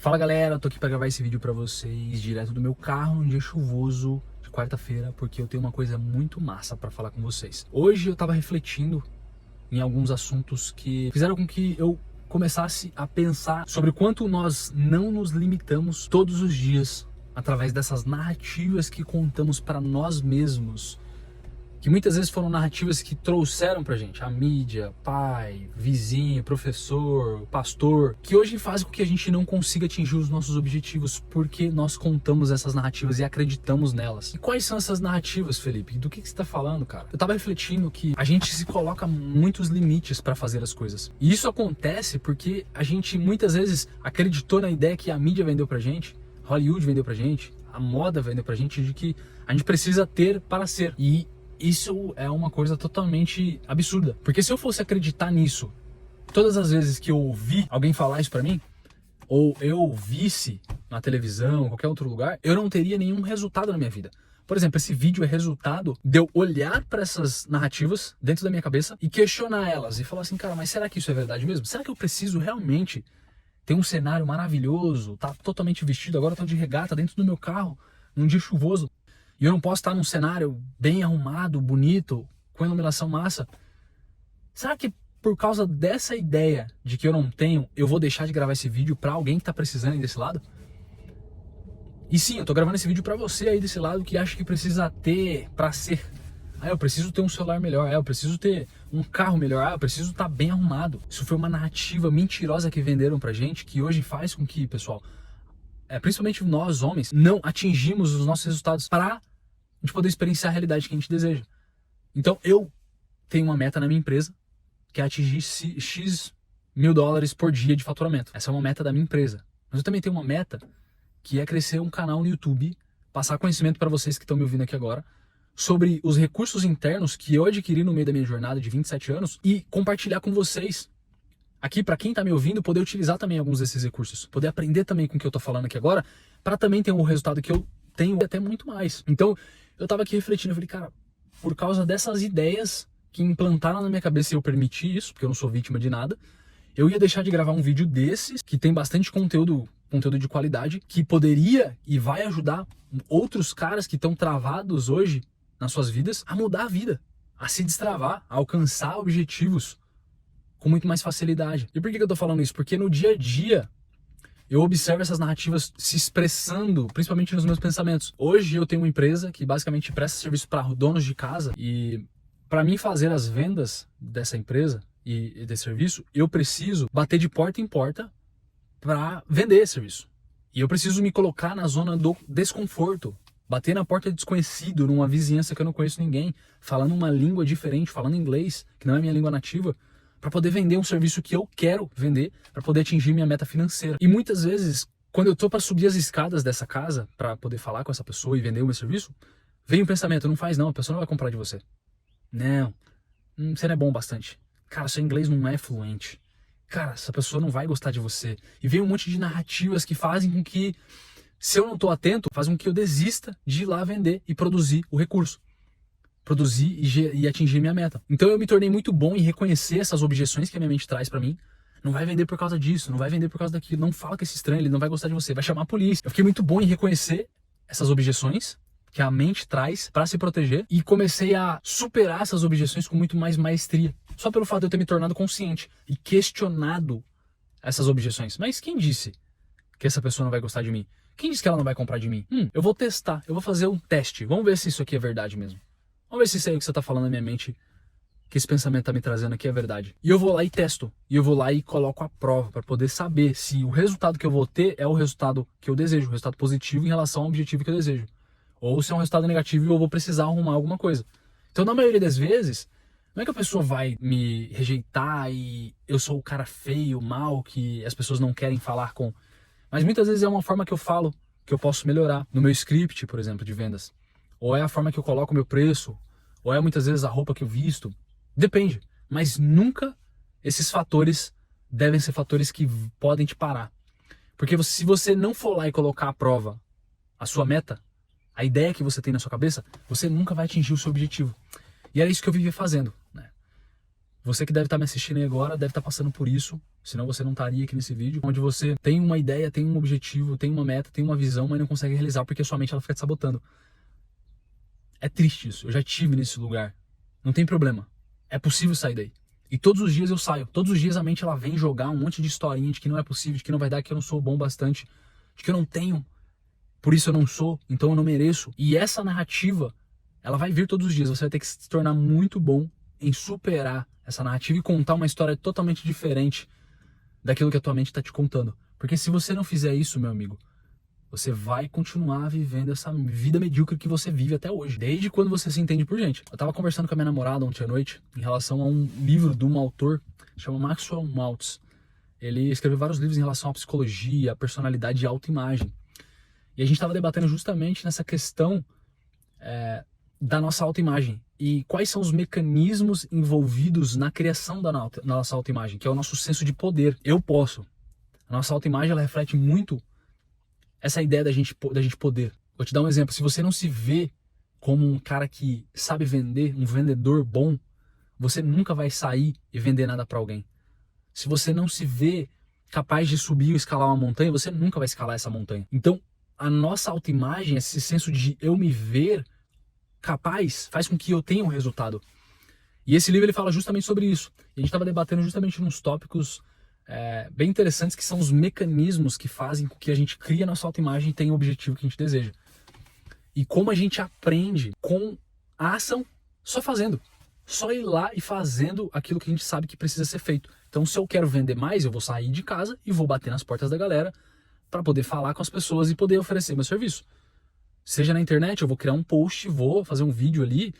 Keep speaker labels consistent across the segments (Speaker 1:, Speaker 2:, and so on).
Speaker 1: Fala galera, eu tô aqui pra gravar esse vídeo pra vocês direto do meu carro num dia chuvoso de quarta-feira, porque eu tenho uma coisa muito massa pra falar com vocês. Hoje eu tava refletindo em alguns assuntos que fizeram com que eu começasse a pensar sobre o quanto nós não nos limitamos todos os dias através dessas narrativas que contamos pra nós mesmos, que muitas vezes foram narrativas que trouxeram pra gente a mídia, pai, vizinho, professor, pastor, que hoje fazem com que a gente não consiga atingir os nossos objetivos porque nós contamos essas narrativas e acreditamos nelas. E quais são essas narrativas, Felipe? Do que você tá falando, cara? Eu tava refletindo que a gente se coloca muitos limites pra fazer as coisas. E isso acontece porque a gente muitas vezes acreditou na ideia que a mídia vendeu pra gente, Hollywood vendeu pra gente, a moda vendeu pra gente, de que a gente precisa ter para ser. E isso é uma coisa totalmente absurda. Porque se eu fosse acreditar nisso todas as vezes que eu ouvi alguém falar isso pra mim, ou eu ouvisse na televisão, qualquer outro lugar, eu não teria nenhum resultado na minha vida. Por exemplo, esse vídeo é resultado de eu olhar para essas narrativas dentro da minha cabeça e questionar elas e falar assim, cara, mas será que isso é verdade mesmo? Será que eu preciso realmente ter um cenário maravilhoso, tá totalmente vestido, agora eu tô de regata dentro do meu carro, num dia chuvoso, e eu não posso estar num cenário bem arrumado, bonito, com iluminação massa? Será que por causa dessa ideia de que eu não tenho, eu vou deixar de gravar esse vídeo pra alguém que tá precisando aí desse lado? E sim, eu tô gravando esse vídeo pra você aí desse lado que acha que precisa ter pra ser. Ah, eu preciso ter um celular melhor, eu preciso ter um carro melhor, eu preciso estar bem arrumado. Isso foi uma narrativa mentirosa que venderam pra gente, que hoje faz com que, pessoal, principalmente nós homens, não atingimos os nossos resultados para a gente poder experienciar a realidade que a gente deseja. Então eu tenho uma meta na minha empresa, que é atingir X mil dólares por dia de faturamento. Essa é uma meta da minha empresa. Mas eu também tenho uma meta que é crescer um canal no YouTube, passar conhecimento para vocês que estão me ouvindo aqui agora, sobre os recursos internos que eu adquiri no meio da minha jornada de 27 anos e compartilhar com vocês. Aqui, para quem está me ouvindo, poder utilizar também alguns desses recursos, poder aprender também com o que eu estou falando aqui agora, para também ter um resultado que eu tenho até muito mais. Então, eu estava aqui refletindo, eu falei, cara, por causa dessas ideias que implantaram na minha cabeça e eu permiti isso, porque eu não sou vítima de nada, eu ia deixar de gravar um vídeo desses, que tem bastante conteúdo de qualidade, que poderia e vai ajudar outros caras que estão travados hoje nas suas vidas a mudar a vida, a se destravar, a alcançar objetivos com muito mais facilidade. E por que eu tô falando isso? Porque no dia a dia eu observo essas narrativas se expressando, principalmente nos meus pensamentos. Hoje eu tenho uma empresa que basicamente presta serviço para donos de casa e para mim fazer as vendas dessa empresa e desse serviço, eu preciso bater de porta em porta para vender esse serviço. E eu preciso me colocar na zona do desconforto, bater na porta de desconhecido, numa vizinhança que eu não conheço ninguém, falando uma língua diferente, falando inglês, que não é minha língua nativa, para poder vender um serviço que eu quero vender, para poder atingir minha meta financeira. E muitas vezes, quando eu tô para subir as escadas dessa casa, para poder falar com essa pessoa e vender o meu serviço, vem um pensamento, não faz não, a pessoa não vai comprar de você. Não, você não é bom bastante. Cara, seu inglês não é fluente. Cara, essa pessoa não vai gostar de você. E vem um monte de narrativas que fazem com que, se eu não tô atento, fazem com que eu desista de ir lá vender e produzir o recurso. Produzir e atingir minha meta. Então eu me tornei muito bom em reconhecer essas objeções que a minha mente traz pra mim. Não vai vender por causa disso, não vai vender por causa daquilo, não fala com esse estranho, ele não vai gostar de você, vai chamar a polícia. Eu fiquei muito bom em reconhecer essas objeções que a mente traz pra se proteger e comecei a superar essas objeções com muito mais maestria. Só pelo fato de eu ter me tornado consciente e questionado essas objeções. Mas quem disse que essa pessoa não vai gostar de mim? Quem disse que ela não vai comprar de mim? Eu vou testar, eu vou fazer um teste, vamos ver se isso aqui é verdade mesmo. Vamos ver se isso aí que você tá falando na minha mente, que esse pensamento tá me trazendo aqui é verdade. E eu vou lá e testo. E eu vou lá e coloco a prova para poder saber se o resultado que eu vou ter é o resultado que eu desejo, o resultado positivo em relação ao objetivo que eu desejo. Ou se é um resultado negativo e eu vou precisar arrumar alguma coisa. Então, na maioria das vezes, não é que a pessoa vai me rejeitar e eu sou o cara feio, mal, que as pessoas não querem falar com. Mas muitas vezes é uma forma que eu falo, que eu posso melhorar. No meu script, por exemplo, de vendas. Ou é a forma que eu coloco o meu preço, ou é muitas vezes a roupa que eu visto. Depende. Mas nunca esses fatores devem ser fatores que podem te parar. Porque se você não for lá e colocar à prova a sua meta, a ideia que você tem na sua cabeça, você nunca vai atingir o seu objetivo. E era isso que eu vivia fazendo, né? Você que deve estar me assistindo aí agora, deve estar passando por isso, senão você não estaria aqui nesse vídeo, onde você tem uma ideia, tem um objetivo, tem uma meta, tem uma visão, mas não consegue realizar porque sua mente ela fica te sabotando. É triste isso, eu já estive nesse lugar. Não tem problema, é possível sair daí. E todos os dias eu saio, todos os dias a mente ela vem jogar um monte de historinha de que não é possível, de que não vai dar, que eu não sou bom bastante, de que eu não tenho, por isso eu não sou, então eu não mereço. E essa narrativa, ela vai vir todos os dias, você vai ter que se tornar muito bom em superar essa narrativa e contar uma história totalmente diferente daquilo que a tua mente está te contando. Porque se você não fizer isso, meu amigo, você vai continuar vivendo essa vida medíocre que você vive até hoje. Desde quando você se entende por gente. Eu tava conversando com a minha namorada ontem à noite em relação a um livro de um autor chama Maxwell Maltz. Ele escreveu vários livros em relação à psicologia, à personalidade e à autoimagem. E a gente estava debatendo justamente nessa questão da nossa autoimagem. E quais são os mecanismos envolvidos na criação da nossa autoimagem, que é o nosso senso de poder. Eu posso. A nossa autoimagem ela reflete muito essa ideia da gente poder. Vou te dar um exemplo. Se você não se vê como um cara que sabe vender, um vendedor bom, você nunca vai sair e vender nada para alguém. Se você não se vê capaz de subir ou escalar uma montanha, você nunca vai escalar essa montanha. Então, a nossa autoimagem, esse senso de eu me ver capaz, faz com que eu tenha um resultado. E esse livro ele fala justamente sobre isso. E a gente estava debatendo justamente nos tópicos bem interessantes, que são os mecanismos que fazem com que a gente crie a nossa autoimagem e tenha o objetivo que a gente deseja. E como a gente aprende com a ação, só fazendo. Só ir lá e fazendo aquilo que a gente sabe que precisa ser feito. Então, se eu quero vender mais, eu vou sair de casa e vou bater nas portas da galera para poder falar com as pessoas e poder oferecer meu serviço. Seja na internet, eu vou criar um post, vou fazer um vídeo ali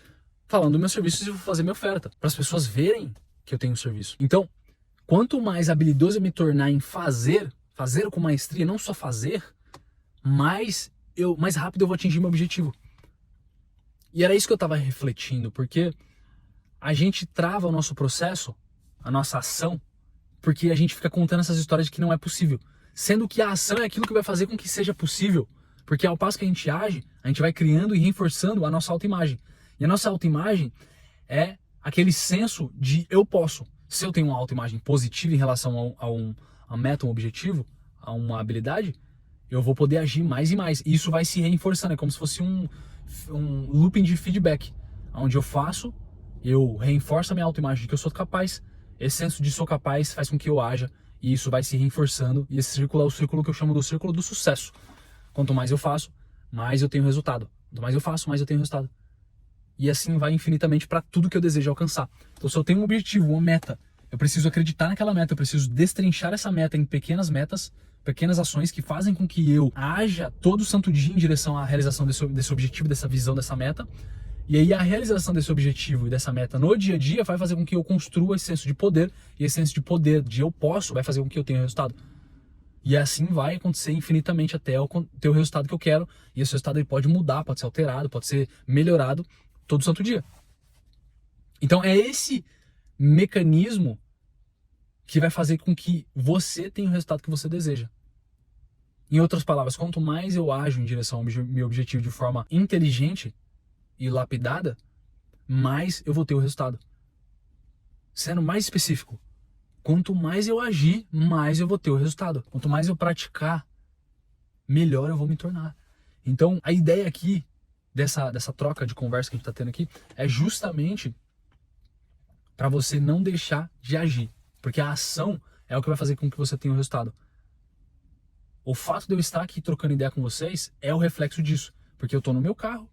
Speaker 1: falando dos meus serviços e vou fazer minha oferta, para as pessoas verem que eu tenho um serviço. Então, quanto mais habilidoso eu me tornar em fazer com maestria, não só fazer, mais rápido eu vou atingir meu objetivo. E era isso que eu estava refletindo, porque a gente trava o nosso processo, a nossa ação, porque a gente fica contando essas histórias de que não é possível. Sendo que a ação é aquilo que vai fazer com que seja possível. Porque ao passo que a gente age, a gente vai criando e reforçando a nossa autoimagem. E a nossa autoimagem é aquele senso de eu posso. Se eu tenho uma autoimagem positiva em relação a uma meta, um objetivo, a uma habilidade, eu vou poder agir mais e mais. E isso vai se reforçando, é como se fosse um looping de feedback. Onde eu faço, eu reforço a minha autoimagem de que eu sou capaz, esse senso de sou capaz faz com que eu haja, e isso vai se reforçando, e esse círculo é o círculo que eu chamo do círculo do sucesso. Quanto mais eu faço, mais eu tenho resultado. Quanto mais eu faço, mais eu tenho resultado. E assim vai infinitamente para tudo que eu desejo alcançar. Então, se eu tenho um objetivo, uma meta, eu preciso acreditar naquela meta, eu preciso destrinchar essa meta em pequenas metas, pequenas ações que fazem com que eu haja todo santo dia em direção à realização desse objetivo, dessa visão, dessa meta. E aí a realização desse objetivo e dessa meta no dia a dia vai fazer com que eu construa esse senso de poder, e esse senso de poder de eu posso vai fazer com que eu tenha resultado. E assim vai acontecer infinitamente até eu ter o resultado que eu quero. E esse resultado ele pode mudar, pode ser alterado, pode ser melhorado todo santo dia. Então é esse mecanismo que vai fazer com que você tenha o resultado que você deseja. Em outras palavras, quanto mais eu ajo em direção ao meu objetivo de forma inteligente e lapidada, mais eu vou ter o resultado. Sendo mais específico, quanto mais eu agir, mais eu vou ter o resultado. Quanto mais eu praticar, melhor eu vou me tornar. Então, a ideia aqui, dessa troca de conversa que a gente está tendo aqui, é justamente para você não deixar de agir. Porque a ação é o que vai fazer com que você tenha o resultado. O fato de eu estar aqui trocando ideia com vocês é o reflexo disso. Porque eu estou no meu carro,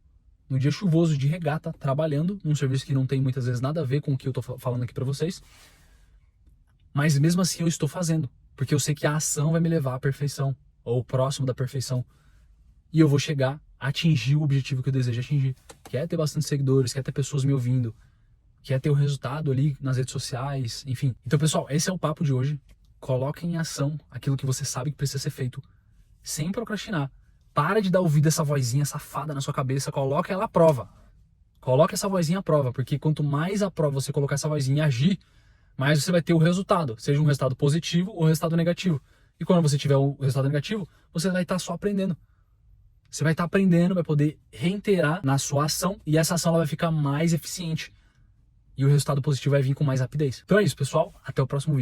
Speaker 1: no dia chuvoso de regata, trabalhando, num serviço que não tem muitas vezes nada a ver com o que eu estou falando aqui para vocês. Mas mesmo assim eu estou fazendo, porque eu sei que a ação vai me levar à perfeição, ou próximo da perfeição. E eu vou chegar a atingir o objetivo que eu desejo atingir. Quer ter bastante seguidores, quer ter pessoas me ouvindo, quer ter o resultado ali nas redes sociais, enfim. Então, pessoal, esse é o papo de hoje. Coloque em ação aquilo que você sabe que precisa ser feito, sem procrastinar. Para de dar ouvido a essa vozinha safada na sua cabeça, coloque ela à prova. Coloque essa vozinha à prova, porque quanto mais à prova você colocar essa vozinha e agir, mais você vai ter o resultado, seja um resultado positivo ou um resultado negativo. E quando você tiver o resultado negativo, você vai estar só aprendendo. Você vai estar aprendendo, vai poder reiterar na sua ação, e essa ação ela vai ficar mais eficiente. e o resultado positivo vai vir com mais rapidez. Então é isso, pessoal. Até o próximo vídeo.